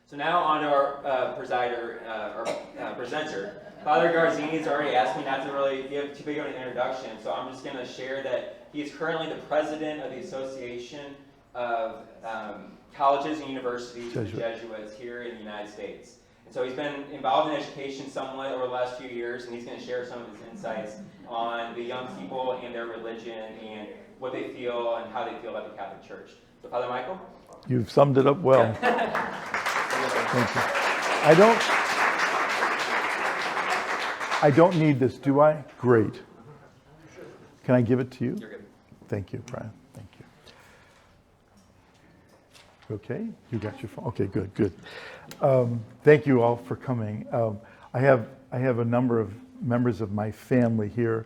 So now on to our presenter. Father Garzini's already asked me not to really give too big of an introduction, so I'm just going to share that he is currently the president of the Association of Colleges and Universities of the Jesuits here in the United States. And so he's been involved in education somewhat over the last few years, and he's going to share some of his insights on the young people and their religion and what they feel and how they feel about the Catholic Church. So Father Michael? You've summed it up well. Thank you. I don't need this, do I? Great. Can I give it to you? You're good. Thank you, Brian. Thank you. Okay, you got your phone. Okay, good. Thank you all for coming. I have a number of members of my family here.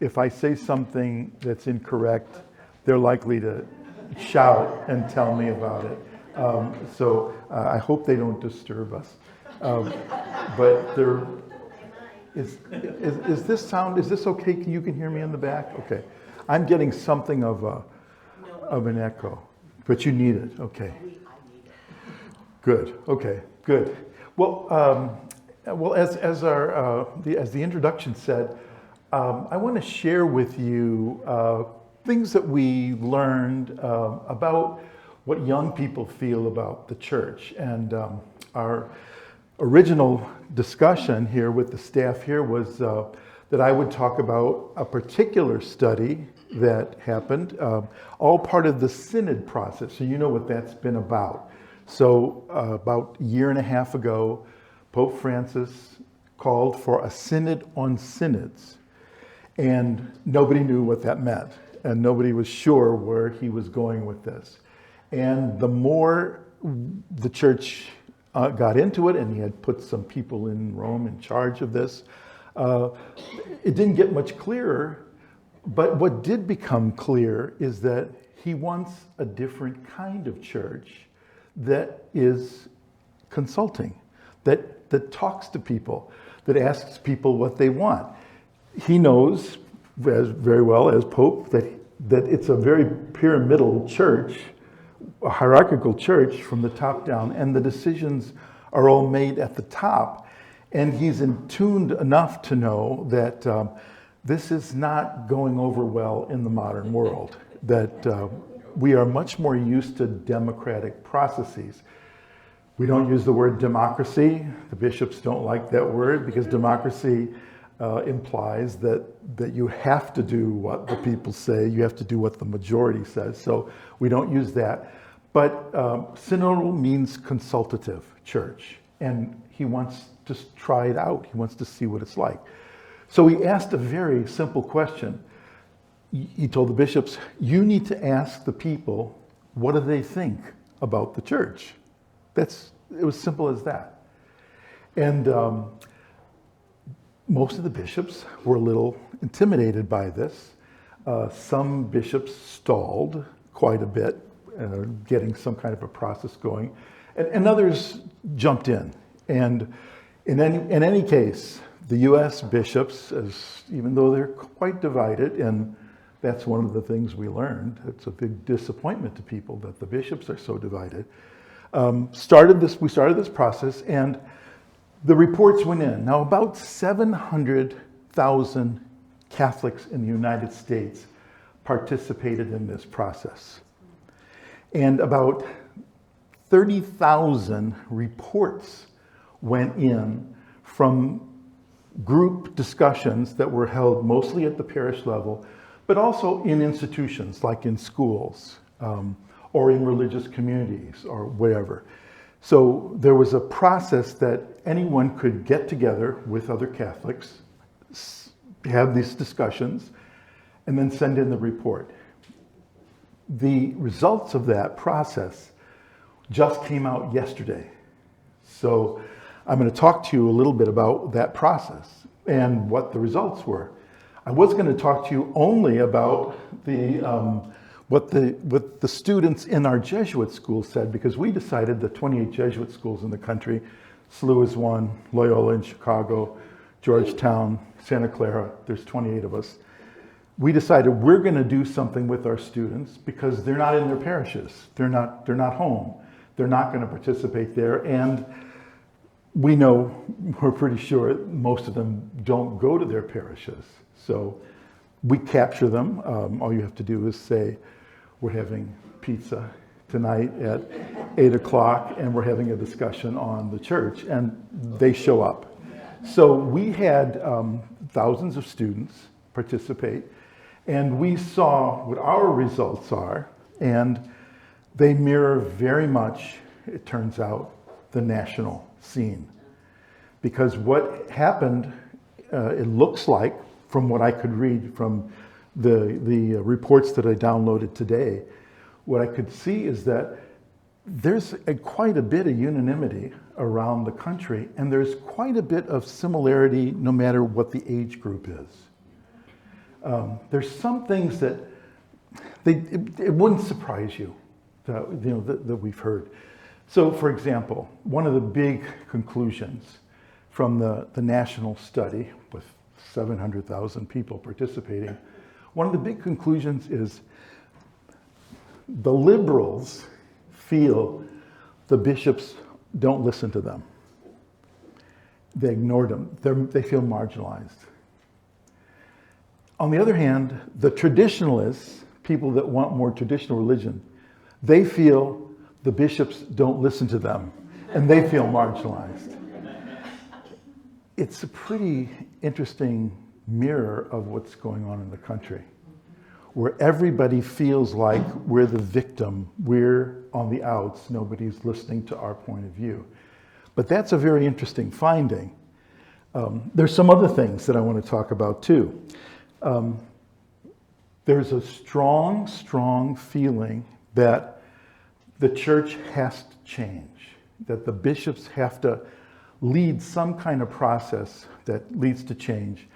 If I say something that's incorrect, they're likely to shout and tell me about it. So I hope they don't disturb us. But there is this sound? Is this okay? You can hear me in the back? Okay. I'm getting something of an echo, but you need it. Okay. Good. Okay. Good. Well, as the introduction said, I want to share with you things that we learned about what young people feel about the church. And our original discussion here with the staff here was that I would talk about a particular study that happened, all part of the synod process. So you know what that's been about. So about a year and a half ago, Pope Francis called for a synod on synods. And nobody knew what that meant. And nobody was sure where he was going with this. And the more the church got into it, and he had put some people in Rome in charge of this, it didn't get much clearer. But what did become clear is that he wants a different kind of church that is consulting, that talks to people, that asks people what they want. He knows very well as Pope that it's a very pyramidal church, a hierarchical church from the top down, and the decisions are all made at the top. And he's in tuned enough to know that this is not going over well in the modern world, that we are much more used to democratic processes. We don't use the word democracy. The bishops don't like that word because democracy implies that you have to do what the people say, you have to do what the majority says. So we don't use that. But synodal means consultative church, and he wants to try it out. He wants to see what it's like. So he asked a very simple question. He told the bishops, you need to ask the people, what do they think about the church? It was simple as that. And most of the bishops were a little intimidated by this. Some bishops stalled quite a bit, getting some kind of a process going, and others jumped in. And in any case, the U.S. bishops, even though they're quite divided, and that's one of the things we learned, it's a big disappointment to people that the bishops are so divided, we started this process, and the reports went in. Now, about 700,000 Catholics in the United States participated in this process. And about 30,000 reports went in from group discussions that were held mostly at the parish level, but also in institutions like in schools or in religious communities or whatever. So there was a process that anyone could get together with other Catholics, have these discussions, and then send in the report. The results of that process just came out yesterday. So I'm going to talk to you a little bit about that process and what the results were. I was going to talk to you only about what the students in our Jesuit school said, because we decided the 28 Jesuit schools in the country, SLU is one, Loyola in Chicago, Georgetown, Santa Clara, there's 28 of us. We decided we're going to do something with our students because they're not in their parishes. They're not home. They're not going to participate there, and we're pretty sure most of them don't go to their parishes. So we capture them. All you have to do is say, we're having pizza tonight at 8 o'clock, and we're having a discussion on the church, and they show up. So we had thousands of students participate, and we saw what our results are, and they mirror very much, it turns out, the national scene. Because what happened, it looks like, from what I could read from the reports that I downloaded today, what I could see is that there's quite a bit of unanimity around the country, and there's quite a bit of similarity no matter what the age group is. There's some things that it wouldn't surprise you that we've heard. So, for example, one of the big conclusions from the national study with 700,000 people participating, one of the big conclusions is the liberals feel the bishops don't listen to them. They ignore them. They feel marginalized. On the other hand, the traditionalists, people that want more traditional religion, they feel the bishops don't listen to them, and they feel marginalized. It's a pretty interesting mirror of what's going on in the country, where everybody feels like we're the victim, we're on the outs, nobody's listening to our point of view. But that's a very interesting finding. There's some other things that I want to talk about too. There's a strong feeling that the church has to change, that the bishops have to lead some kind of process that leads to change.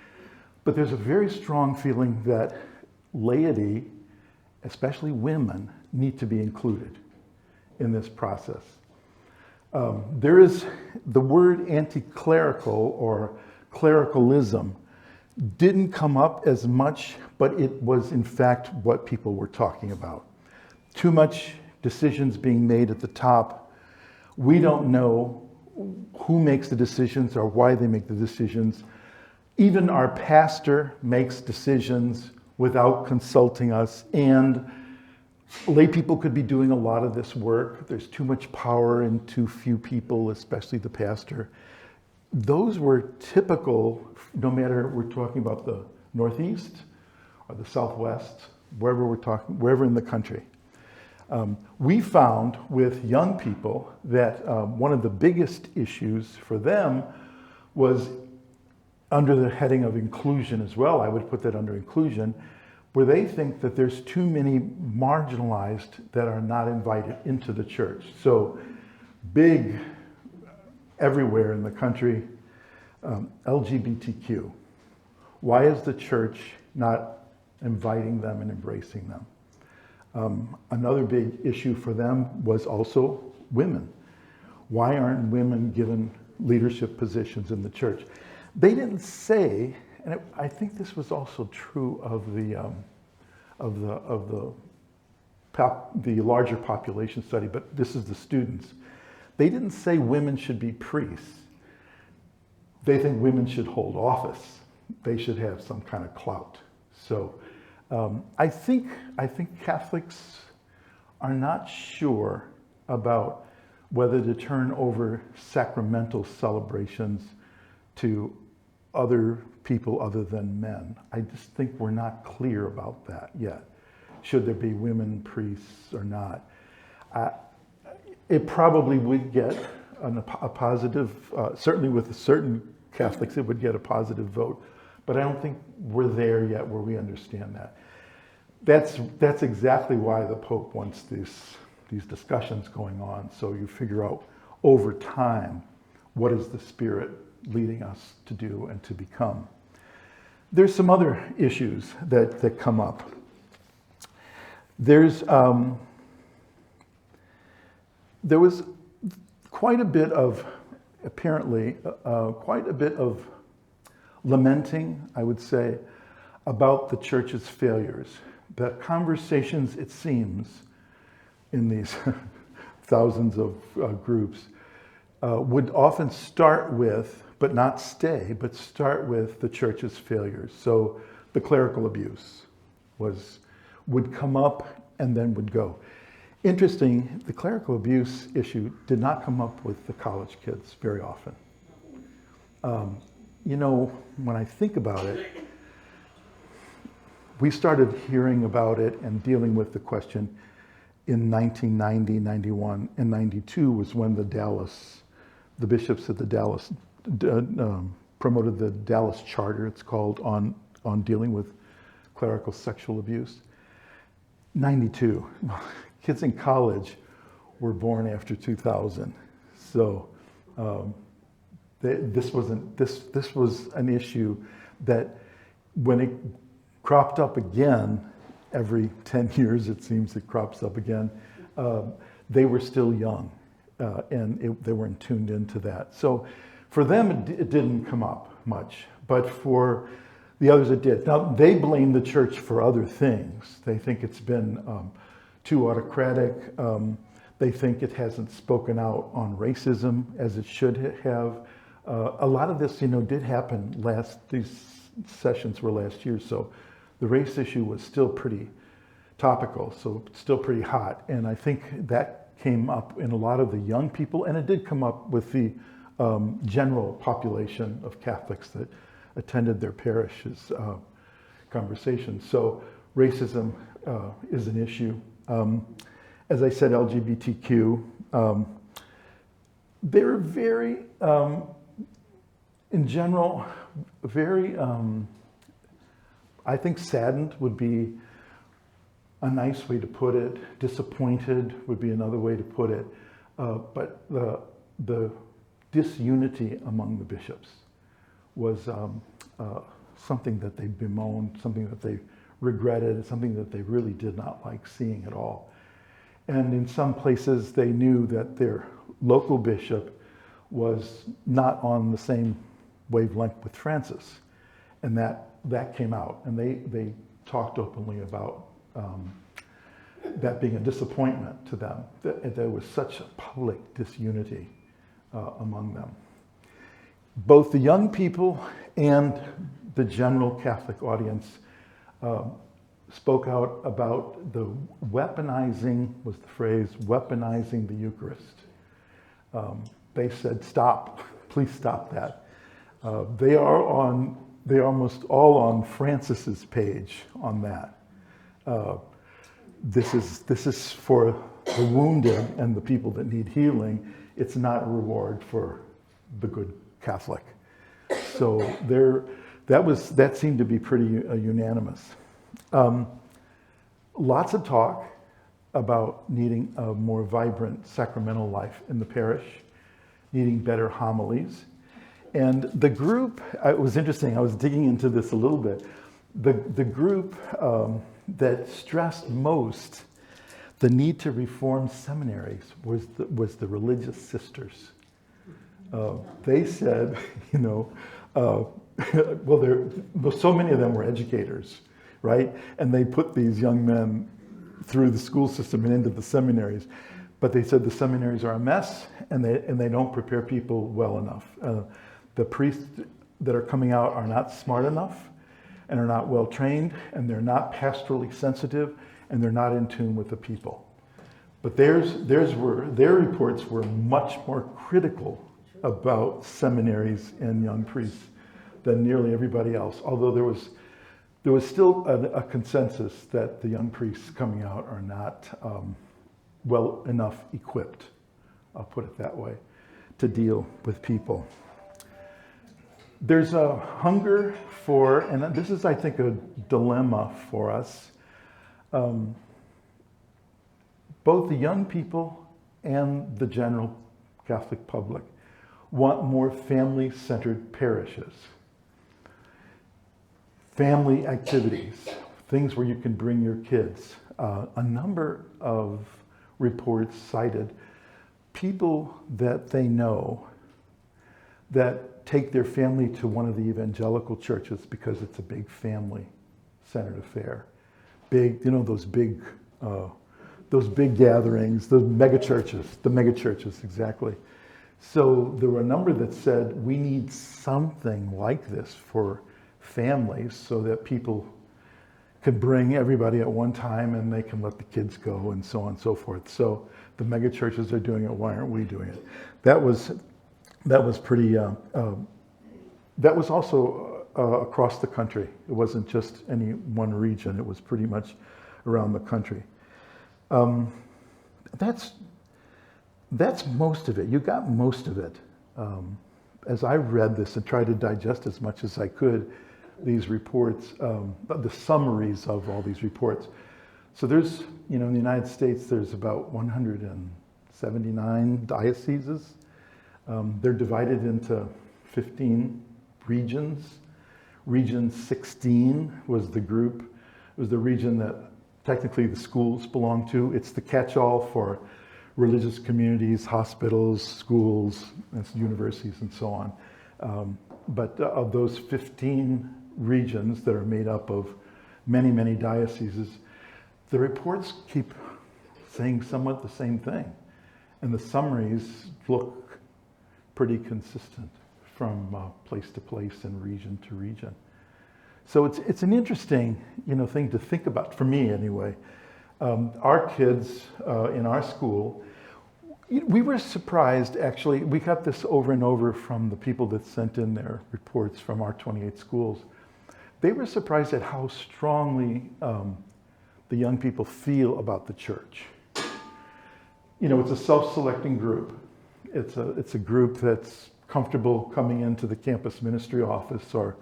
But there's a very strong feeling that laity, especially women, need to be included in this process. There is the word anti-clerical or clericalism didn't come up as much, but it was in fact what people were talking about. Too much decisions being made at the top. We don't know who makes the decisions or why they make the decisions. Even our pastor makes decisions without consulting us, and lay people could be doing a lot of this work. There's too much power in too few people, especially the pastor. Those were typical, no matter we're talking about the Northeast or the Southwest, wherever in the country. We found with young people that one of the biggest issues for them was under the heading of inclusion as well. I would put that under inclusion, where they think that there's too many marginalized that are not invited into the church. So big everywhere in the country, LGBTQ. Why is the church not inviting them and embracing them? Another big issue for them was also women. Why aren't women given leadership positions in the church? They didn't say, and I think this was also true of the larger population study, but this is the students. They didn't say women should be priests. They think women should hold office. They should have some kind of clout. So I think Catholics are not sure about whether to turn over sacramental celebrations to other people other than men. I just think we're not clear about that yet. Should there be women priests or not? It probably would get a positive, certainly with certain Catholics, it would get a positive vote. But I don't think we're there yet where we understand that. That's exactly why the Pope wants these discussions going on. So you figure out over time, what is the Spirit leading us to do and to become? There's some other issues that come up. There was quite a bit of, apparently, quite a bit of lamenting, I would say, about the church's failures. The conversations, it seems, in thousands of groups, would often start with, but not stay, but start with the church's failures. So the clerical abuse would come up and then would go. Interesting, the clerical abuse issue did not come up with the college kids very often. When I think about it, we started hearing about it and dealing with the question in 1990, 91, and 92 was when the bishops at the Dallas promoted the Dallas Charter, it's called, on dealing with clerical sexual abuse. 92, kids in college were born after 2000, so this was an issue that when it cropped up again, every 10 years it seems it crops up again, they were still young and they weren't tuned into that. So for them it didn't come up much, but for the others it did. Now they blame the church for other things. They think it's been too autocratic. They think it hasn't spoken out on racism as it should have. A lot of this, did happen these sessions were last year, so the race issue was still pretty topical, so still pretty hot. And I think that came up in a lot of the young people, and it did come up with the general population of Catholics that attended their parish's conversations. So racism is an issue. As I said, LGBTQ, they're very, in general, very, I think saddened would be a nice way to put it. Disappointed would be another way to put it. But the disunity among the bishops was something that they bemoaned, something that they regretted, something that they really did not like seeing at all. And in some places they knew that their local bishop was not on the same wavelength with Francis. And that came out, and they talked openly about that being a disappointment to them, that there was such a public disunity among them. Both the young people and the general Catholic audience spoke out about the weaponizing, was the phrase, weaponizing the Eucharist. They said, stop, please stop that. They are almost all on Francis's page on that. This is for the wounded and the people that need healing. It's not a reward for the good Catholic. So that seemed to be pretty unanimous. Lots of talk about needing a more vibrant sacramental life in the parish, needing better homilies. And the group, it was interesting, I was digging into this a little bit. The group that stressed most the need to reform seminaries was the religious sisters. They said, well, so many of them were educators, right? And they put these young men through the school system and into the seminaries. But they said the seminaries are a mess, and they don't prepare people well enough. The priests that are coming out are not smart enough, and are not well trained, and they're not pastorally sensitive, and they're not in tune with the people. But their reports were much more critical about seminaries and young priests than nearly everybody else. Although there was still a consensus that the young priests coming out are not well enough equipped, I'll put it that way, to deal with people. There's a hunger for, and this is, I think, a dilemma for us, both the young people and the general Catholic public want more family-centered parishes. Family activities, things where you can bring your kids. A number of reports cited people that they know that take their family to one of the evangelical churches because it's a big family-centered affair. Big, those big those big gatherings, the mega churches, exactly. So there were a number that said, we need something like this for families so that people could bring everybody at one time and they can let the kids go and so on and so forth. So the mega churches are doing it, why aren't we doing it? That was pretty, that was also across the country. It wasn't just any one region, it was pretty much around the country. That's most of it. You got most of it. As I read this and tried to digest as much as I could these reports, the summaries of all these reports. So there's, in the United States, there's about 179 dioceses. They're divided into 15 regions. Region 16 was the group, it was the region that technically the schools belong to. It's the catch-all for religious communities, hospitals, schools, universities, and so on. But of those 15 regions that are made up of many, many dioceses, the reports keep saying somewhat the same thing. And the summaries look pretty consistent from place to place and region to region. So it's an interesting, thing to think about, for me anyway. Our kids in our school, we were surprised, actually. We got this over and over from the people that sent in their reports from our 28 schools. They were surprised at how strongly the young people feel about the church. It's a self-selecting group. It's a group that's comfortable coming into the campus ministry office or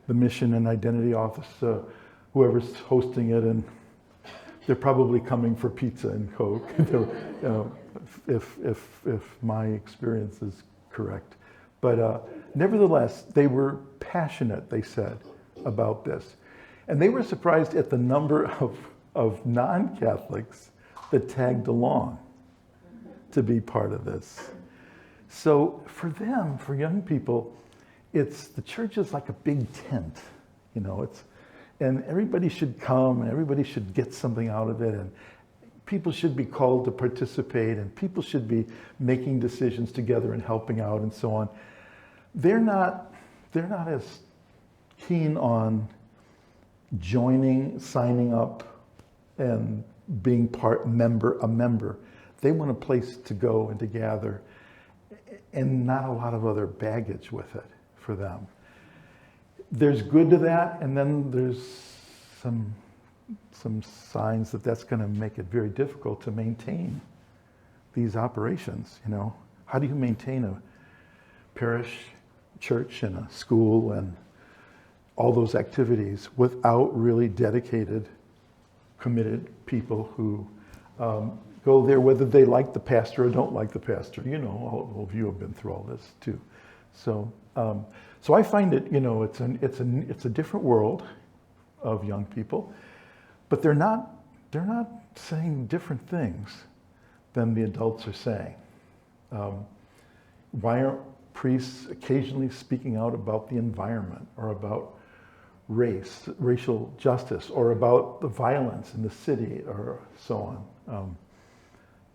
the mission and identity office, whoever's hosting it, and they're probably coming for pizza and Coke, if my experience is correct. But nevertheless, they were passionate, they said, about this. And they were surprised at the number of non-Catholics that tagged along to be part of this. So for them, for young people, the church is like a big tent, and everybody should come, and everybody should get something out of it, and people should be called to participate, and people should be making decisions together and helping out and so on. They're not as keen on joining, signing up, and being a member. They want a place to go and to gather, and not a lot of other baggage with it for them. There's good to that, and then there's some signs that that's going to make it very difficult to maintain these operations. How do you maintain a parish church and a school and all those activities without really dedicated, committed people who go there whether they like the pastor or don't like the pastor? All of you have been through all this too. So I find it, it's a different world of young people, but they're not saying different things than the adults are saying. Why aren't priests occasionally speaking out about the environment or about racial justice, or about the violence in the city, or so on?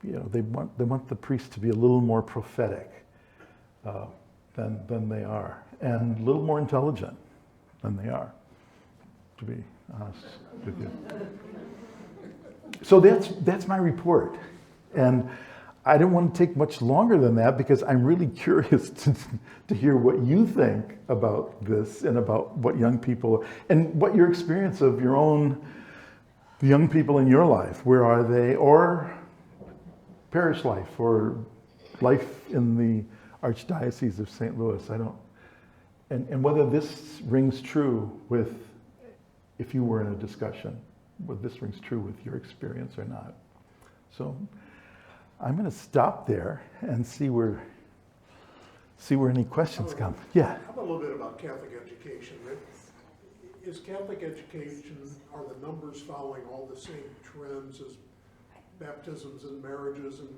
They want the priests to be a little more prophetic than they are, and a little more intelligent than they are, to be honest with you. So that's my report, and I didn't want to take much longer than that because I'm really curious to hear what you think about this and about what young people, and what your experience of the young people in your life. Where are they? Or parish life, or life in the Archdiocese of St. Louis. And whether this rings true with, if you were in a discussion, whether this rings true with your experience or not. So I'm going to stop there and see where any questions come. Yeah. How about a little bit about Catholic education? Is Catholic education, are the numbers following all the same trends as baptisms and marriages and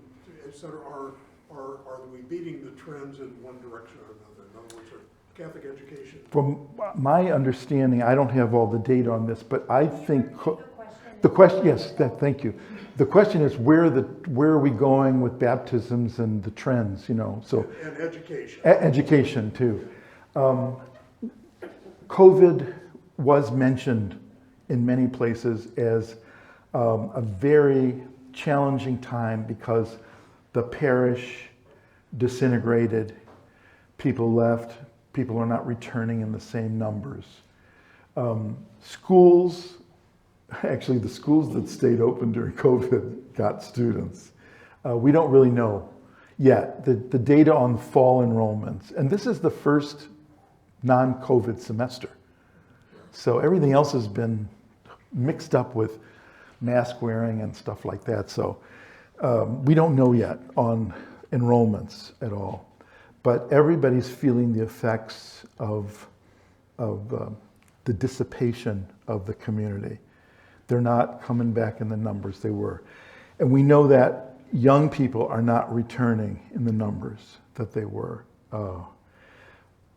et cetera? Are we beating the trends in one direction or another? In other words, are Catholic education? From my understanding, I don't have all the data on this, but I think The question, yes, thank you. The question is where are we going with baptisms and the trends, you know? So And education. education too. COVID was mentioned in many places as a very challenging time because the parish disintegrated, people left, people are not returning in the same numbers. Schools, actually the schools that stayed open during COVID got students. We don't really know yet the data on fall enrollments, and this is the first non-COVID semester. So everything else has been mixed up with mask wearing and stuff like that. So we don't know yet on enrollments at all, but everybody's feeling the effects of the dissipation of the community. They're not coming back in the numbers they were. And we know that young people are not returning in the numbers that they were.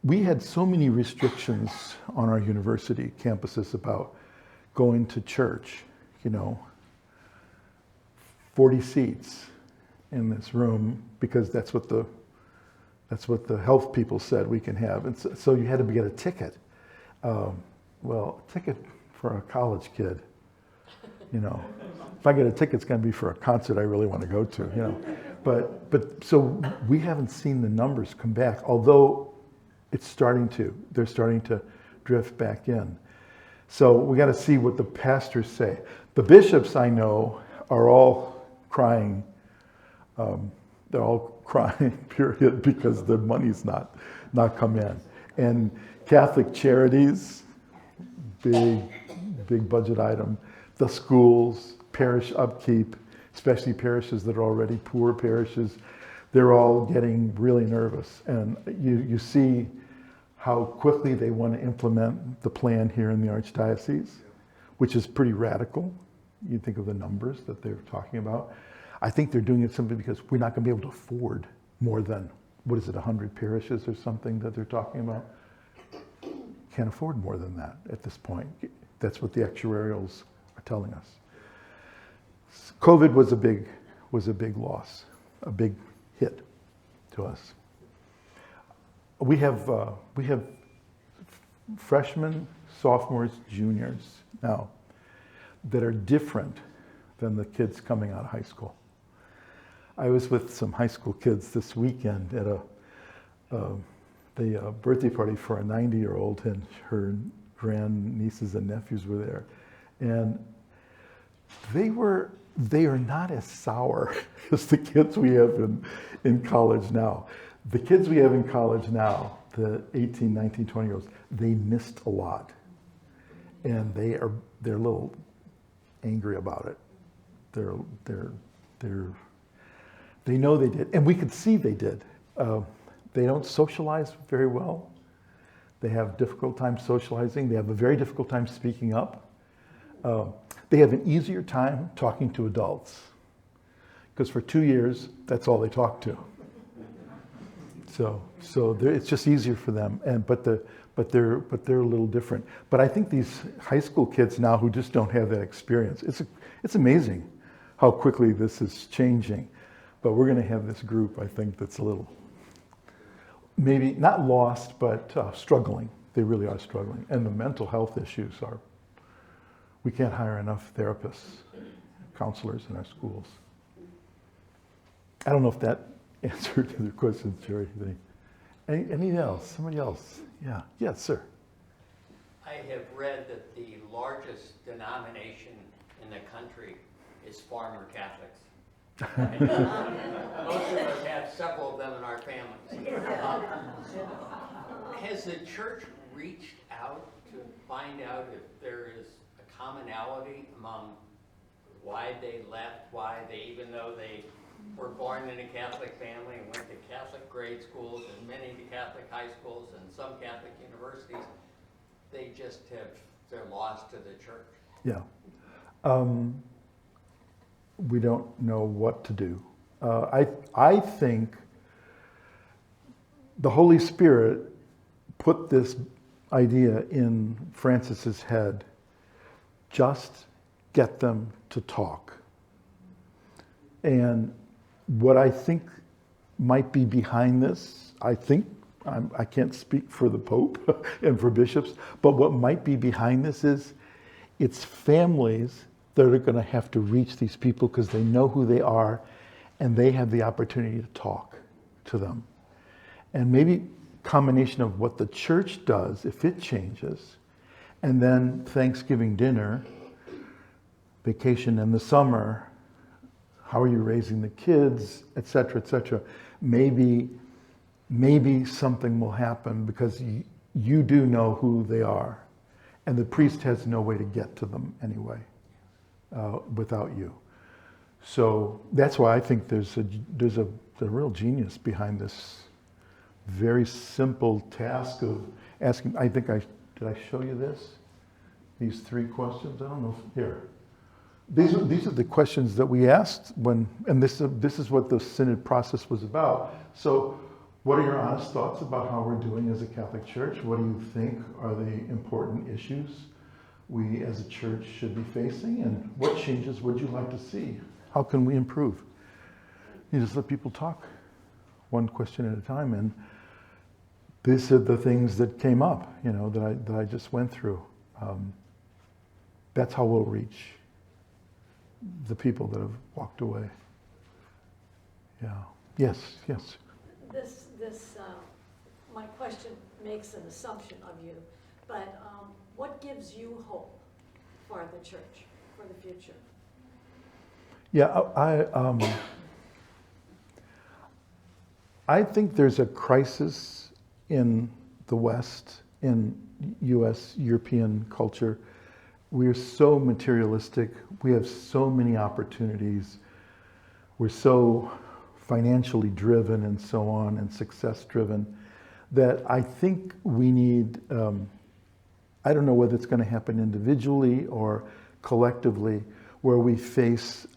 We had so many restrictions on our university campuses about going to church, you know, 40 seats in this room because that's what the health people said we can have. And so you had to get a ticket. Well, a ticket for a college kid, you know, if I get a ticket, it's going to be for a concert I really want to go to, you know. But so we haven't seen the numbers come back, although they're starting to drift back in. So we got to see what the pastors say. The bishops I know are all crying. They're all crying, period, because their money's not come in. And Catholic charities, big budget item. The schools, parish upkeep, especially parishes that are already poor parishes, they're all getting really nervous. And you see how quickly they want to implement the plan here in the Archdiocese, which is pretty radical. You think of the numbers that they're talking about. I think they're doing it simply because we're not going to be able to afford more than, 100 parishes or something that they're talking about? Can't afford more than that at this point. That's what the actuarials are telling us. COVID was a big loss, a big hit to us. We have freshmen, sophomores, juniors now that are different than the kids coming out of high school. I was with some high school kids this weekend at the birthday party for a 90-year-old, and her grandnieces and nephews were there, and they are not as sour as the kids we have in college now. The kids we have in college now, the 18, 19, 20-year-olds, they missed a lot. And they're a little angry about it. They know they did. And we could see they did. They don't socialize very well. They have a difficult time socializing. They have a very difficult time speaking up. They have an easier time talking to adults. Because for 2 years, that's all they talk to. So it's just easier for them, but they're a little different. But I think these high school kids now who just don't have that experience, it's amazing how quickly this is changing. But we're going to have this group, I think, that's a little, maybe not lost, but struggling. They really are struggling, and the mental health issues are. We can't hire enough therapists, counselors in our schools. I don't know if that answer to the question, Jerry. Anything else? Somebody else? Yeah. Yes, sir. I have read that the largest denomination in the country is farmer Catholics. Most of us have several of them in our families. Has the church reached out to find out if there is a commonality among why they left, even though they were born in a Catholic family and went to Catholic grade schools and many to Catholic high schools and some Catholic universities, they're lost to the church? Yeah. We don't know what to do. I think the Holy Spirit put this idea in Francis's head just get them to talk. And what I think might be behind this, I can't speak for the Pope and for bishops, but what might be behind this is it's families that are going to have to reach these people because they know who they are and they have the opportunity to talk to them. And maybe combination of what the church does, if it changes, and then Thanksgiving dinner, vacation in the summer, how are you raising the kids, et cetera, maybe something will happen because you do know who they are. And the priest has no way to get to them anyway, without you. So that's why I think there's a real genius behind this very simple task of asking. Did I show you this? These 3 questions? I don't know. Here. These are the questions that we asked and this is what the synod process was about. So what are your honest thoughts about how we're doing as a Catholic Church? What do you think are the important issues we as a church should be facing? And what changes would you like to see? How can we improve? You just let people talk one question at a time. And these are the things that came up, that I just went through. That's how we'll reach the people that have walked away. Yeah. Yes. My question makes an assumption of you, but what gives you hope for the church, for the future? Yeah, I think there's a crisis in the West, in U.S., European culture. We are so materialistic. We have so many opportunities. We're so financially driven and so on, and success driven, that I think we need, I don't know whether it's going to happen individually or collectively, where we face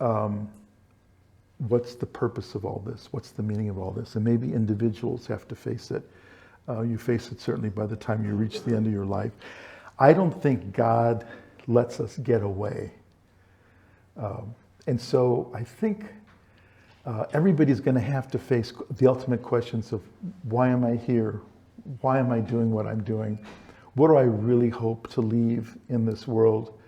what's the purpose of all this? What's the meaning of all this? And maybe individuals have to face it. You face it certainly by the time you reach the end of your life. I don't think God lets us get away. And so I think everybody's going to have to face the ultimate questions of why am I here? Why am I doing what I'm doing? What do I really hope to leave in this world?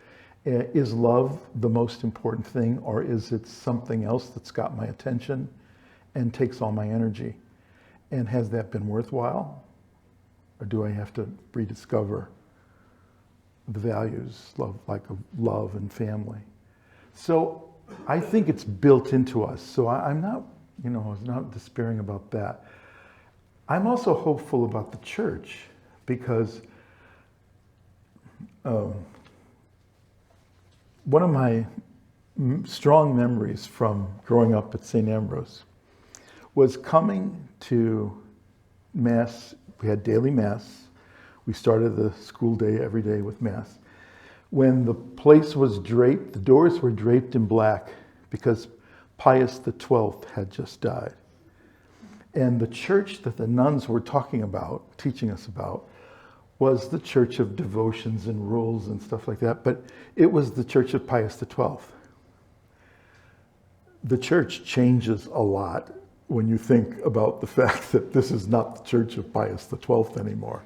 Is love the most important thing, or is it something else that's got my attention and takes all my energy? And has that been worthwhile? Or do I have to rediscover the values, of love and family? So I think it's built into us. So I'm not, I was not despairing about that. I'm also hopeful about the church because one of my strong memories from growing up at St. Ambrose was coming to Mass. We had daily Mass. We started the school day every day with Mass. When the place was draped, the doors were draped in black because Pius XII had just died. And the church that the nuns were talking about, teaching us about, was the church of devotions and rules and stuff like that, but it was the church of Pius XII. The church changes a lot when you think about the fact that this is not the church of Pius XII anymore.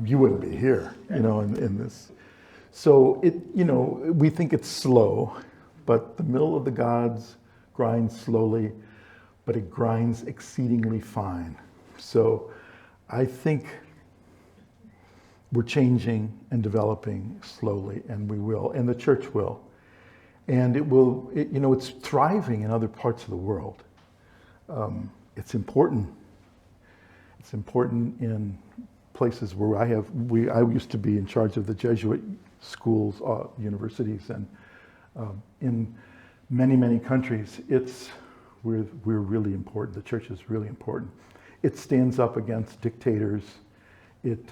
You wouldn't be here, in this. So we think it's slow, but the mill of the gods grinds slowly, but it grinds exceedingly fine. So I think we're changing and developing slowly, and we will, and the church will. And it will, it's thriving in other parts of the world. It's important. It's important in places where I used to be in charge of the Jesuit schools, universities, and in many, many countries, we're really important. The church is really important. It stands up against dictators. It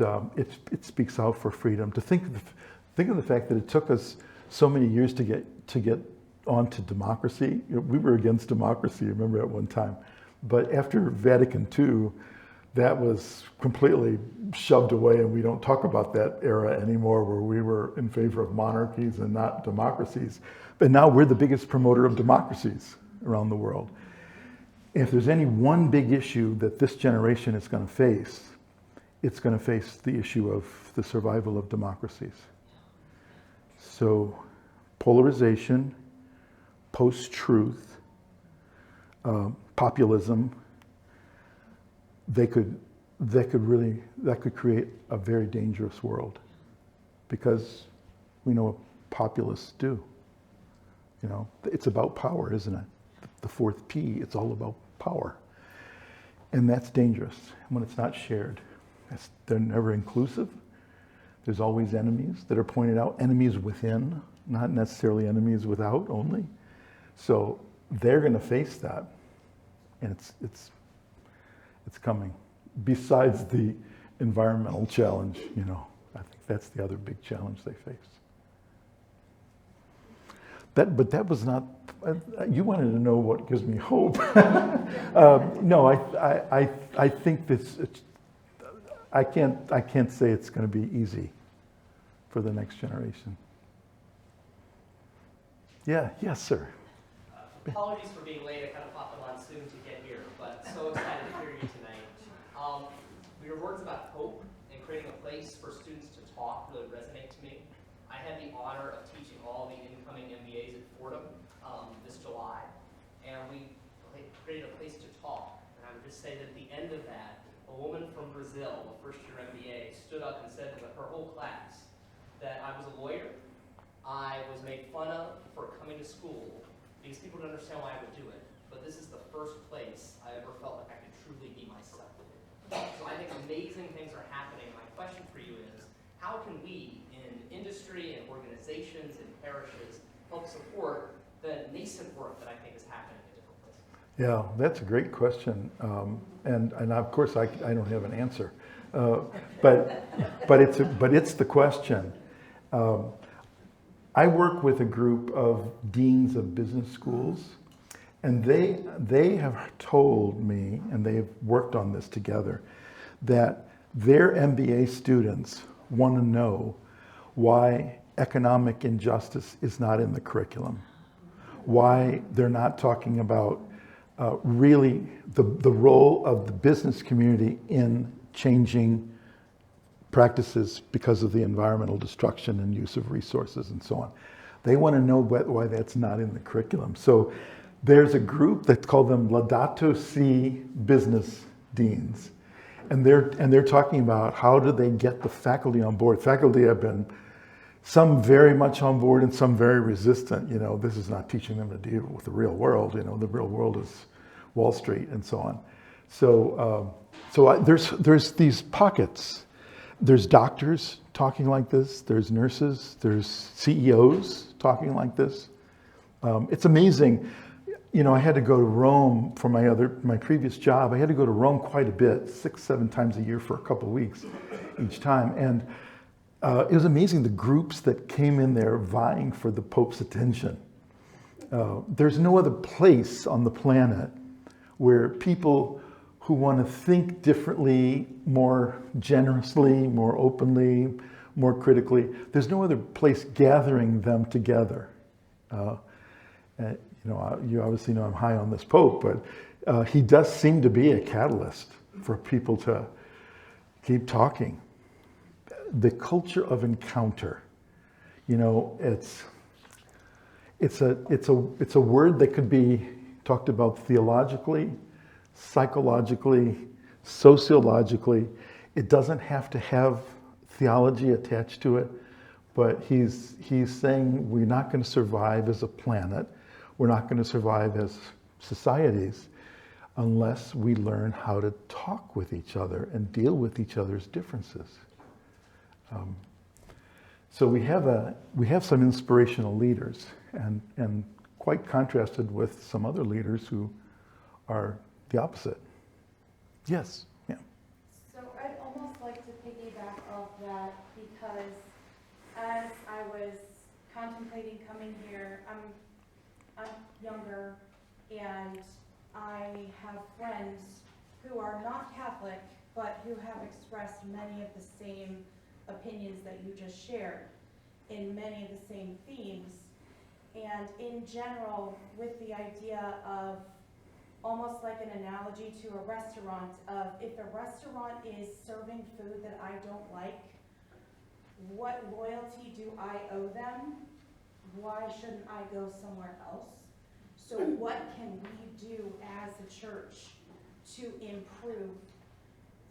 speaks out for freedom. To think of the fact that it took us so many years to get onto democracy. We were against democracy, remember, at one time. But after Vatican II, that was completely shoved away, and we don't talk about that era anymore where we were in favor of monarchies and not democracies. But now we're the biggest promoter of democracies around the world. If there's any one big issue that this generation is going to face, it's going to face the issue of the survival of democracies. So polarization, post-truth, populism, that could create a very dangerous world, because we know what populists do. You know, it's about power, isn't it? The fourth P, it's all about power. And that's dangerous when it's not shared. They're never inclusive. There's always enemies that are pointed out, enemies within, not necessarily enemies without only. So they're going to face that, and it's coming. Besides the environmental challenge, you know, I think that's the other big challenge they face. But that was not. You wanted to know what gives me hope. No, I think this. I can't say it's going to be easy for the next generation. Yeah, yes, sir. Apologies for being late. I kind of popped the monsoon to get here, but so excited to hear you tonight. Your words about hope and creating a place for students to talk really resonate to me. I had the honor of teaching all the incoming MBAs at Fordham this July, and we created a place to talk. And I would just say that at the end of that, a woman from Brazil, a first-year MBA, stood up and said to her whole class that I was a lawyer. I was made fun of for coming to school because people didn't understand why I would do it. But this is the first place I ever felt like I could truly be myself. So I think amazing things are happening. My question for you is, how can we in industry and organizations and parishes help support the nascent work that I think is happening in different places? Yeah, that's a great question, and of course I don't have an answer, but it's the question. I work with a group of deans of business schools, and they have told me, and they've worked on this together, that their MBA students want to know why economic injustice is not in the curriculum, why they're not talking about really the role of the business community in changing practices because of the environmental destruction and use of resources and so on. They want to know why that's not in the curriculum. So there's a group that's called them Laudato Si business deans. And they're talking about how do they get the faculty on board. Faculty have been some very much on board and some very resistant. You know, this is not teaching them to deal with the real world. You know, the real world is Wall Street and so on. So there's these pockets. There's doctors talking like this. There's nurses. There's CEOs talking like this. It's amazing. You know, I had to go to Rome for my previous job. I had to go to Rome quite a bit, 6-7 times a year for a couple of weeks each time. And it was amazing the groups that came in there vying for the Pope's attention. There's no other place on the planet where people who want to think differently, more generously, more openly, more critically, there's no other place gathering them together. You know, you obviously know I'm high on this Pope, but he does seem to be a catalyst for people to keep talking. The culture of encounter, you know, it's a word that could be talked about theologically, psychologically, sociologically. It doesn't have to have theology attached to it, but he's saying we're not going to survive as a planet. We're not going to survive as societies unless we learn how to talk with each other and deal with each other's differences. So we have some inspirational leaders, and quite contrasted with some other leaders who are the opposite. Yes, yeah. So I'd almost like to piggyback off that, because as I was contemplating coming here, I'm younger, and I have friends who are not Catholic but who have expressed many of the same opinions that you just shared in many of the same themes. And in general, with the idea of almost like an analogy to a restaurant, of if a restaurant is serving food that I don't like, what loyalty do I owe them? Why shouldn't I go somewhere else? So what can we do as a church to improve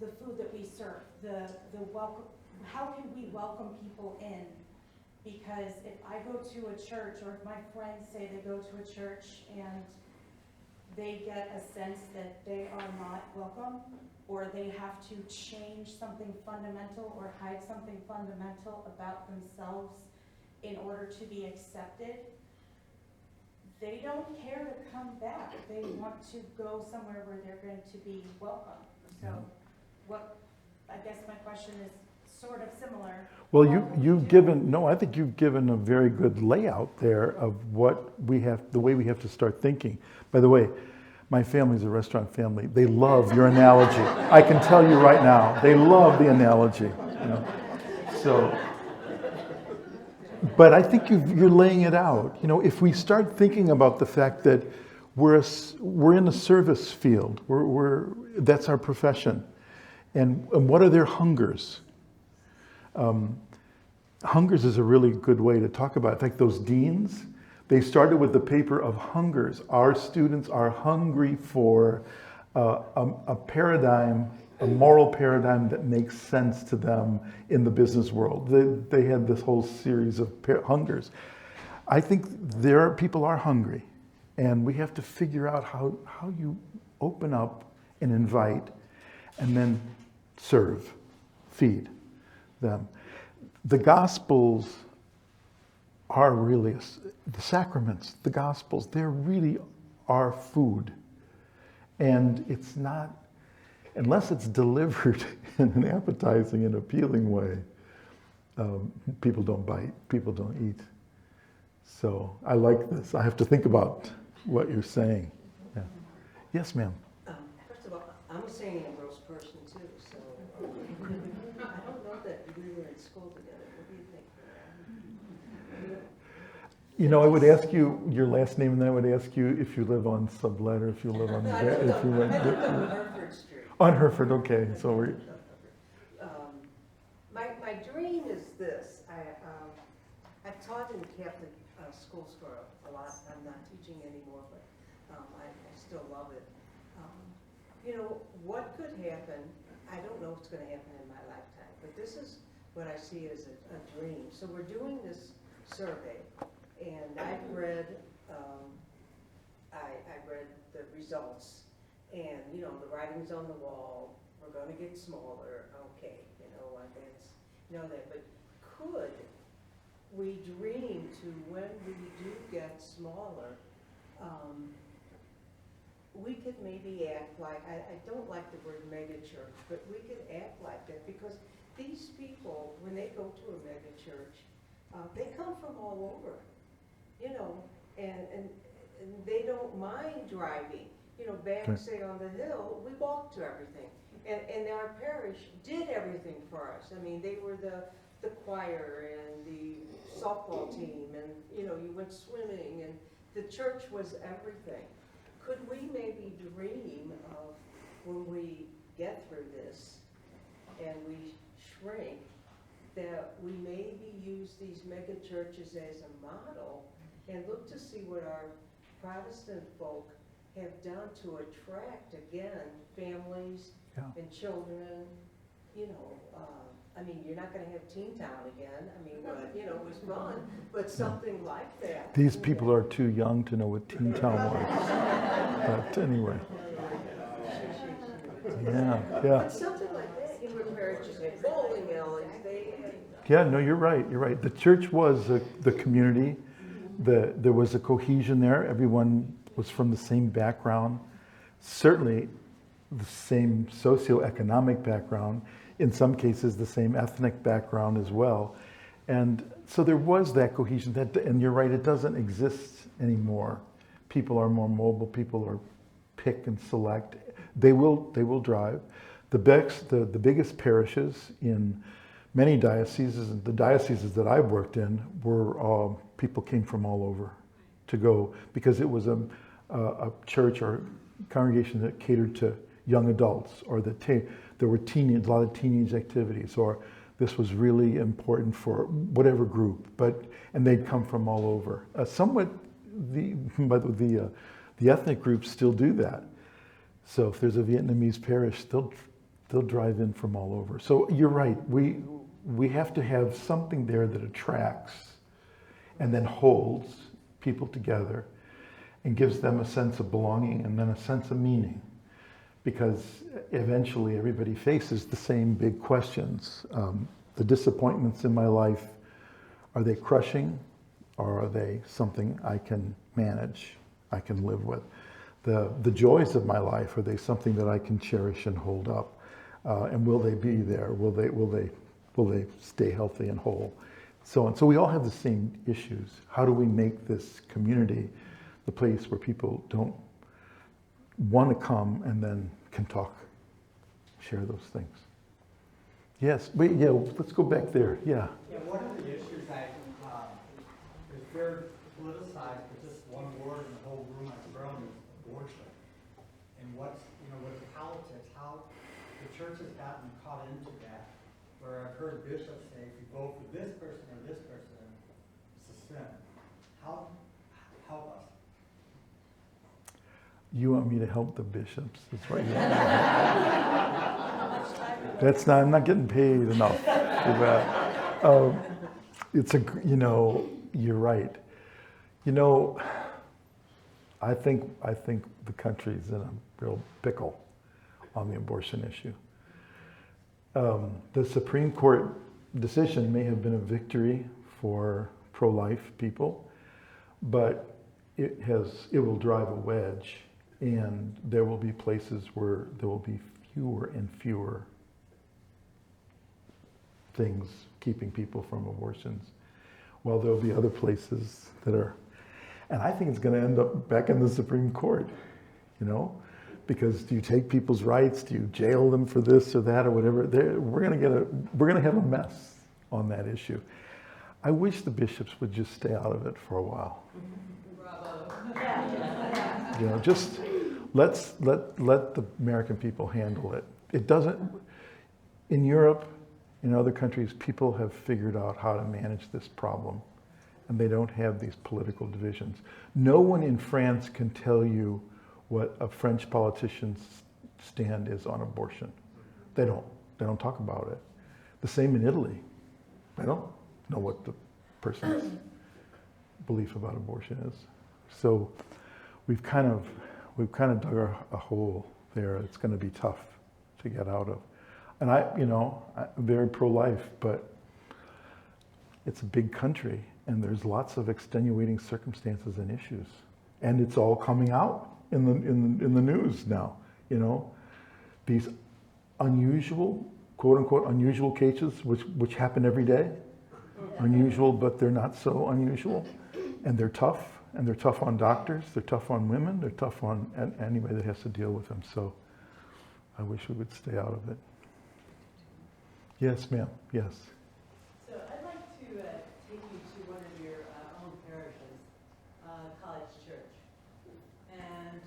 the food that we serve, the welcome? How can we welcome people in? Because if I go to a church, or if my friends say they go to a church and they get a sense that they are not welcome, or they have to change something fundamental or hide something fundamental about themselves in order to be accepted, they don't care to come back. They want to go somewhere where they're going to be welcome. So I guess my question is sort of similar. Well, you've given, no, I think you've given a very good layout there of what we have, the way we have to start thinking. By the way, my family's a restaurant family. They love your analogy. I can tell you right now, they love the analogy. You know? So, but I think you're laying it out. You know, if we start thinking about the fact that we're in a service field, that's our profession, and what are their hungers? Hungers is a really good way to talk about it. In fact, those deans, they started with the paper of hungers. Our students are hungry for a paradigm, a moral paradigm that makes sense to them in the business world. They had this whole series of hungers. I think people are hungry, and we have to figure out how you open up and invite and then serve, feed them. The Gospels are really, the sacraments, the Gospels, they really are food. And it's not, unless it's delivered in an appetizing and appealing way, people don't bite, people don't eat. So I like this. I have to think about what you're saying. Yeah. Yes, ma'am. First of all, I'm a singing and gross person too, so I don't know that we were in school together. What do you think? You know, I would ask you your last name, and then I would ask you if you live on Sublet or if you live on I live on Hereford Street. on Hereford. Okay, so we're. My dream is this. I've taught in Catholic schools for a lot. I'm not teaching anymore, but I still love it. You know, what could happen, I don't know what's going to happen in my lifetime, but this is what I see as a dream. So we're doing this survey, and I've read, I read the results, and you know, the writing's on the wall. We're going to get smaller. Okay, you know, that's, you know that. But could we dream to when we do get smaller? We could maybe act like, I don't like the word mega church, but we could act like that, because these people, when they go to a mega church, they come from all over, you know, and they don't mind driving. You know, back, say, on the hill, we walked to everything. And our parish did everything for us. I mean, they were the choir and the softball team, and, you know, you went swimming, and the church was everything. Could we maybe dream of when we get through this and we shrink, that we maybe use these mega churches as a model and look to see what our Protestant folk have done to attract, again, families and children, you know, I mean, you're not going to have Teen Town again. I mean, you know, it was fun, but something like that. These people are too young to know what Teen Town was. But anyway. Yeah. But something like that, you know, parishes had bowling alleys, they had... Yeah, no, you're right. You're right. The church was the community. There was a cohesion there. Everyone was from the same background. Certainly the same socioeconomic background. In some cases, the same ethnic background as well. And so there was that cohesion. And you're right, it doesn't exist anymore. People are more mobile. People are pick and select. They will drive. the biggest parishes in many dioceses, and the dioceses that I've worked in, were people came from all over to go, because it was a church or congregation that catered to young adults, or there were a lot of teenage activities, or this was really important for whatever group, and they'd come from all over. Somewhat, the ethnic groups still do that. So if there's a Vietnamese parish, they'll drive in from all over. So you're right, we have to have something there that attracts and then holds people together and gives them a sense of belonging and then a sense of meaning. Because eventually everybody faces the same big questions. The disappointments in my life, are they crushing, or are they something I can manage, I can live with? The joys of my life, are they something that I can cherish and hold up? And will they be there? Will they stay healthy and whole? So on. So we all have the same issues. How do we make this community the place where people don't want to come and then can talk, share those things? Yes, wait, yeah, let's go back there, yeah. Yeah, one of the issues is very politicized, but just one word in the whole room I've thrown is abortion. And with the politics, how the church has gotten caught into that, where I've heard bishops say, if you vote for this person or this person, it's a sin. Help us. You want me to help the bishops? That's right. That's not. I'm not getting paid enough for that. You're right. I think the country's in a real pickle on the abortion issue. The Supreme Court decision may have been a victory for pro-life people, but it will drive a wedge. And there will be places where there will be fewer and fewer things keeping people from abortions, while there'll be other places that are, and I think it's going to end up back in the Supreme Court, because do you take people's rights? Do you jail them for this or that or whatever? We're going to have a mess on that issue. I wish the bishops would just stay out of it for a while. Just let the American people handle it. It doesn't, in Europe, in other countries, people have figured out how to manage this problem, and they don't have these political divisions. No one in France can tell you what a French politician's stand is on abortion. They don't talk about it. The same in Italy. They don't know what the person's belief about abortion is. So we've kind of dug a hole there. It's going to be tough to get out of. And I'm very pro-life, but it's a big country, and there's lots of extenuating circumstances and issues, and it's all coming out in the news now. These unusual, quote unquote, unusual cases, which happen every day, unusual, but they're not so unusual, and they're tough. And they're tough on doctors, they're tough on women, they're tough on anybody that has to deal with them. So I wish we would stay out of it. Yes, ma'am, yes. So I'd like to take you to one of your own parishes, College Church. And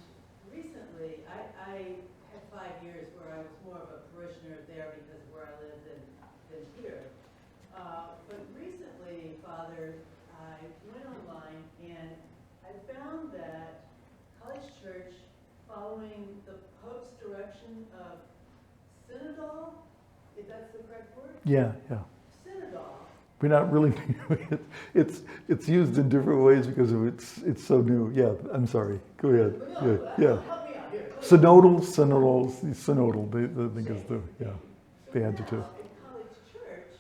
recently, I had 5 years where I was more of a parishioner there because of where I lived than here. But recently, Father, I went online and I found that College Church, following the Pope's direction of synodal, if that's the correct word? Yeah. Synodal. We're not really, it's used in different ways because of it's so new. Yeah, I'm sorry. Go ahead. Yeah. Help me out here. Synodal, I think is the adjective. Now, in College Church,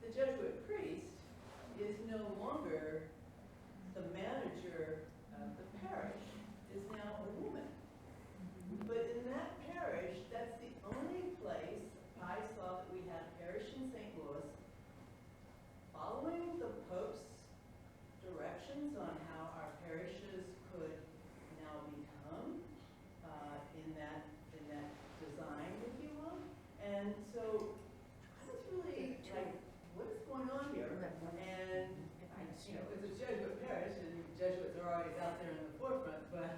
the Jesuit priest is no longer the manager of the parish, is now a woman. But in that parish, that's the only place I saw that we had a parish in St. Louis following the Pope's directions on how our parishes could now become in that so that's really like, what is going on here? And, you know, it's a Jesuit parish, and Jesuits are always out there in the forefront, but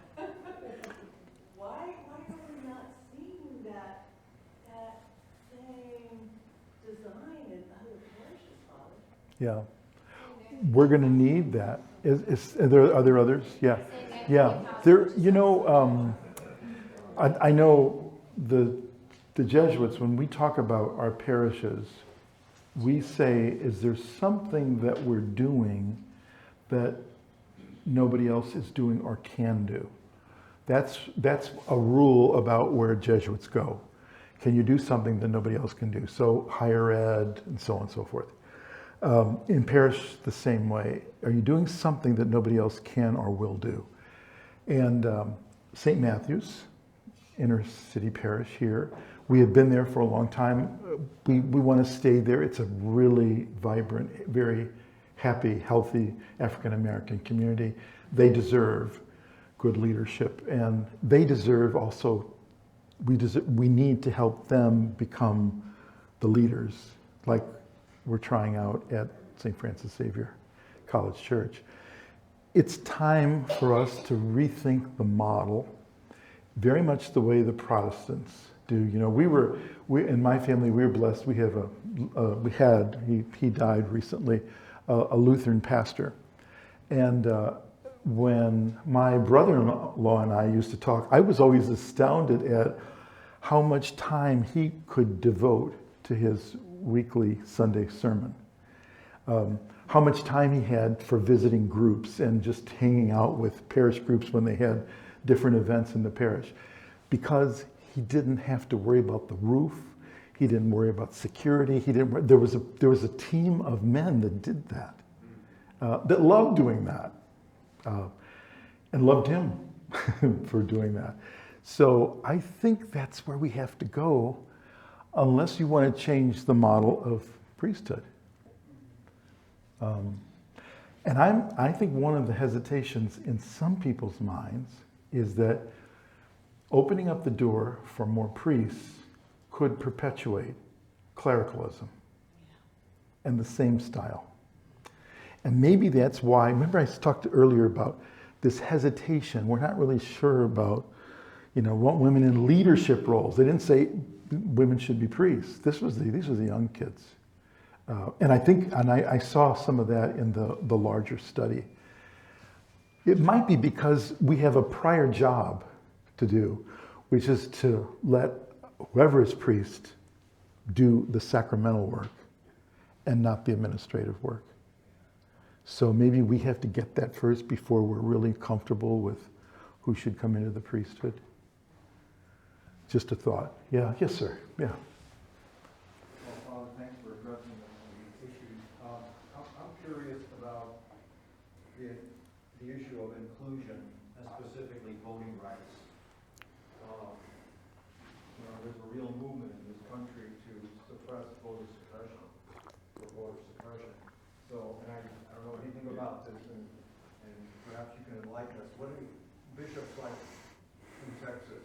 why are we not seeing that same design in other parishes, Father? Yeah. We're going to need that. Are there others? Yeah. Yeah. There, you know, I know the Jesuits, when we talk about our parishes, we say, is there something that we're doing that nobody else is doing or can do? That's a rule about where Jesuits go. Can you do something that nobody else can do? So higher ed and so on and so forth. In parish, the same way. Are you doing something that nobody else can or will do? And St. Matthew's, inner city parish here, we have been there for a long time. We want to stay there. It's a really vibrant, very happy, healthy African-American community. They deserve good leadership, and they deserve also, we need to help them become the leaders, like we're trying out at St. Francis Xavier College Church. It's time for us to rethink the model, very much the way the Protestants do. You know, we in my family, we were blessed. We have he died recently, a Lutheran pastor. And when my brother-in-law and I used to talk, I was always astounded at how much time he could devote to his weekly Sunday sermon. How much time he had for visiting groups and just hanging out with parish groups when they had different events in the parish. Because he didn't have to worry about the roof, he didn't worry about security, there was a team of men that did that, that loved doing that, and loved him for doing that. So I think that's where we have to go, unless you want to change the model of priesthood. And I think one of the hesitations in some people's minds is that opening up the door for more priests could perpetuate clericalism and the same style. And maybe that's why, remember I talked earlier about this hesitation. We're not really sure about, want women in leadership roles. They didn't say women should be priests. These were the young kids. And I saw some of that in the larger study. It might be because we have a prior job to do, which is to let whoever is priest do the sacramental work and not the administrative work. So maybe we have to get that first before we're really comfortable with who should come into the priesthood. Just a thought. Yeah, yes, sir. Yeah. Well, thanks for addressing the issues. I'm curious about the issue of inclusion, and specifically voting rights. There's a real movement in this country to suppress voter suppression, or voter suppression. So, and I don't know anything about this, and perhaps you can enlighten us. What do bishops like in Texas,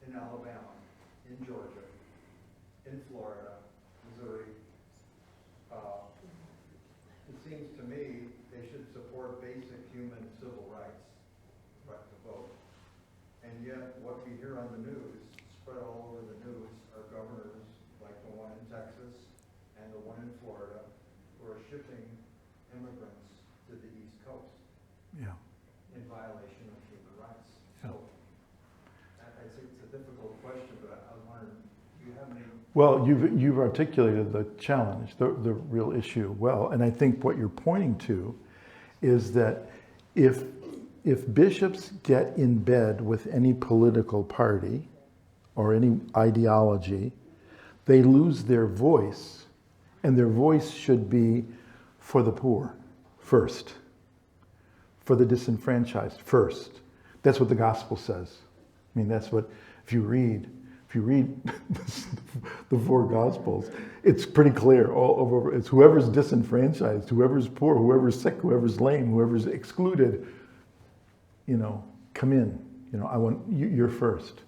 in Alabama, in Georgia, in Florida, Missouri, it seems to me they should support basic human civil rights, right to vote. And yet what we hear on the news, spread all over the news, are governors like the one in Texas and the one in Florida who are shipping immigrants to the East Coast in violation of human rights. So I think it's a difficult question, but I was wondering, do you have any... Well, you've articulated the challenge, the real issue well, and I think what you're pointing to is that if bishops get in bed with any political party or any ideology, they lose their voice, and their voice should be for the poor first, for the disenfranchised first. That's what the gospel says. I mean, that's what, if you read the four gospels, it's pretty clear all over. It's whoever's disenfranchised, whoever's poor, whoever's sick, whoever's lame, whoever's excluded, come in. I want you're first.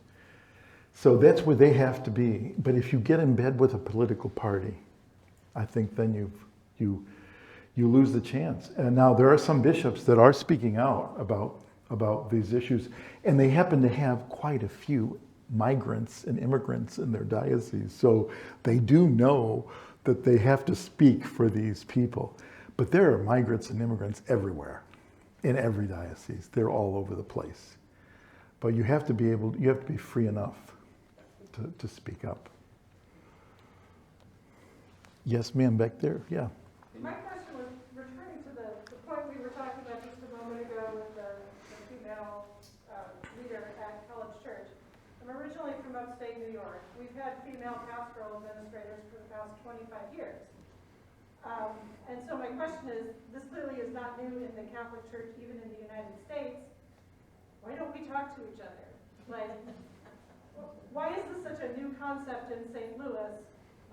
So that's where they have to be. But if you get in bed with a political party, I think then you lose the chance. And now there are some bishops that are speaking out about these issues, and they happen to have quite a few migrants and immigrants in their diocese. So they do know that they have to speak for these people. But there are migrants and immigrants everywhere, in every diocese. They're all over the place. But you have to be free enough to speak up. Yes, ma'am, back there, yeah. My question was returning to the point we were talking about just a moment ago with the female leader at College Church. I'm originally from upstate New York. We've had female pastoral administrators for the past 25 years. And so my question is, this clearly is not new in the Catholic Church, even in the United States. Why don't we talk to each other? Like, why is this such a new concept in St. Louis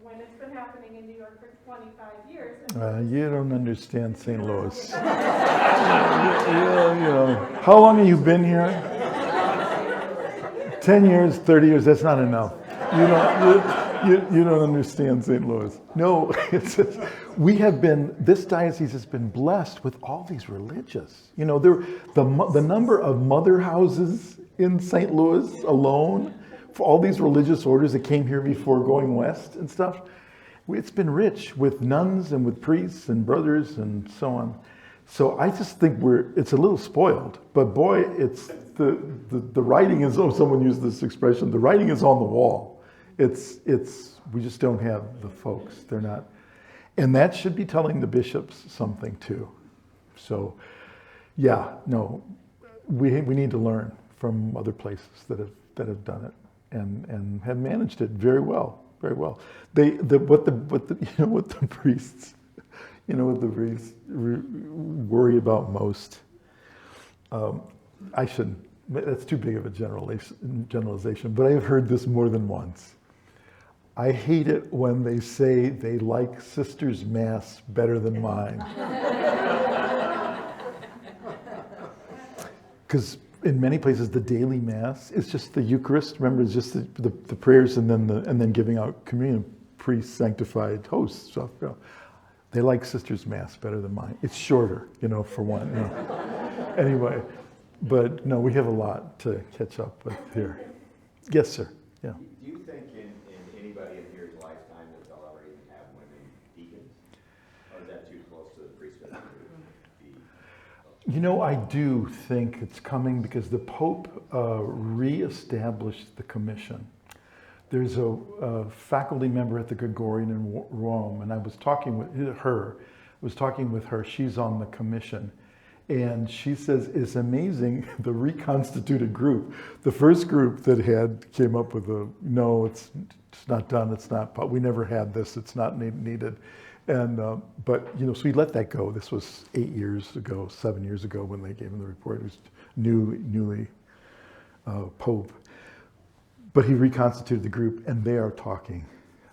when it's been happening in New York for 25 years? You don't understand St. Louis. How long have you been here? 10 years, 30 years, that's not enough. You don't understand St. Louis. No, this diocese has been blessed with all these religious. The number of mother houses in St. Louis alone, for all these religious orders that came here before going west and stuff, it's been rich with nuns and with priests and brothers and so on. So I just think it's a little spoiled, but boy, it's the writing is, someone used this expression, the writing is on the wall. We just don't have the folks. They're not, and that should be telling the bishops something too. So yeah, no, we need to learn from other places that have done it and have managed it very well. What the priests worry about most. That's too big of a generalization, but I have heard this more than once. I hate it when they say they like Sister's Mass better than mine. Because in many places, the daily Mass is just the Eucharist. Remember, it's just the prayers and then giving out communion, priest sanctified hosts stuff. They like Sister's Mass better than mine. It's shorter, for one. Anyway, but no, we have a lot to catch up with here. Yes, sir. Yeah. Do you think in anybody in here's lifetime that they'll ever even have women deacons? Or is that too close to the priesthood? I do think it's coming because the Pope reestablished the commission. There's a faculty member at the Gregorian in Rome, and I was talking with her. She's on the commission. And she says, it's amazing, the reconstituted group. The first group that came up with no, it's not done, we never had this, it's not needed. And, so we let that go. This was 7 years ago when they gave him the report. It was newly Pope. But he reconstituted the group, and they are talking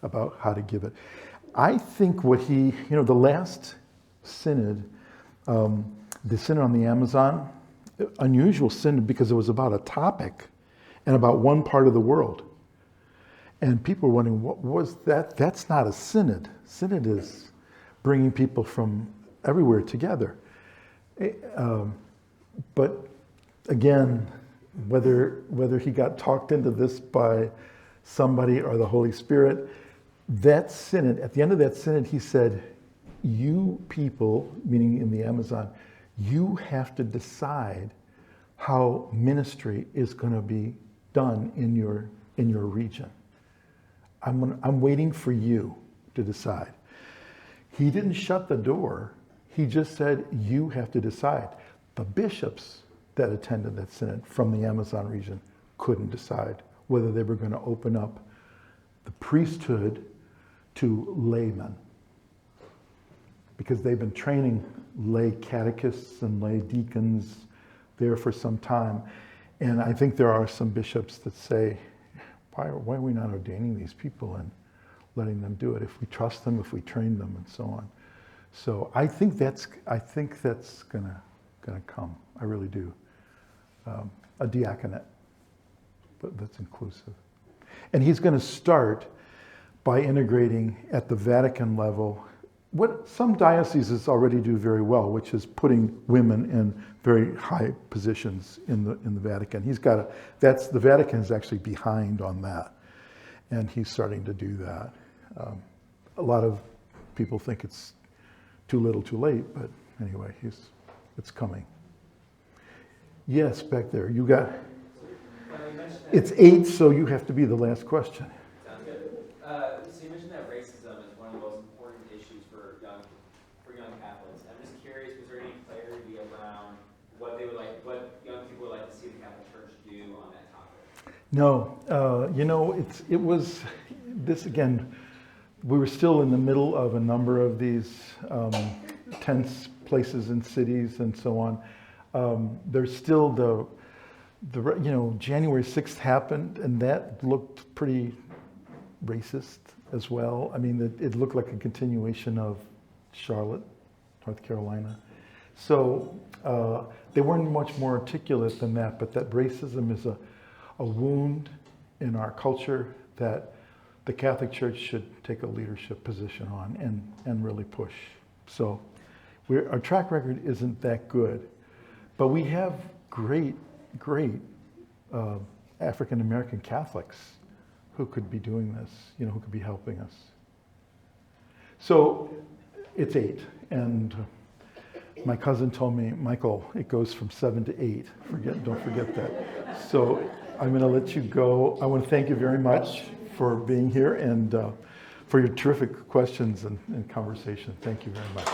about how to give it. I think the last synod, the synod on the Amazon, unusual synod because it was about a topic and about one part of the world. And people were wondering, what was that? That's not a synod. Synod is bringing people from everywhere together. But again, whether he got talked into this by somebody or the Holy Spirit, that synod, at the end of that synod, he said, you people, meaning in the Amazon, you have to decide how ministry is going to be done in your region. I'm waiting for you to decide. He didn't shut the door. He just said, you have to decide. The bishops that attended that synod from the Amazon region couldn't decide whether they were going to open up the priesthood to laymen, because they've been training lay catechists and lay deacons there for some time. And I think there are some bishops that say, why are we not ordaining these people and letting them do it if we trust them, if we train them, and so on. So I think that's gonna come. I really do. A diaconate, but that's inclusive. And he's going to start by integrating at the Vatican level what some dioceses already do very well, which is putting women in very high positions in the Vatican. The Vatican is actually behind on that, and he's starting to do that. A lot of people think it's too little, too late, but anyway, it's coming. Yes, back there, you got. It's 8, so you have to be the last question. Sounds good. So you mentioned that racism is one of the most important issues for young Catholics. I'm just curious, was there any clarity around what young people would like to see the Catholic Church do on that topic? No, it was this again. We were still in the middle of a number of these tense places and cities and so on. There's still the January 6th happened, and that looked pretty racist as well. I mean, it looked like a continuation of Charlotte, North Carolina. So they weren't much more articulate than that, but that racism is a wound in our culture that the Catholic Church should take a leadership position on and really push. So our track record isn't that good, but we have great African American Catholics who could be doing this, who could be helping us. So it's 8, and my cousin told me, Michael, it goes from 7 to 8. Don't forget that. So I'm going to let you go. I want to thank you very much for being here and for your terrific questions and conversation. Thank you very much.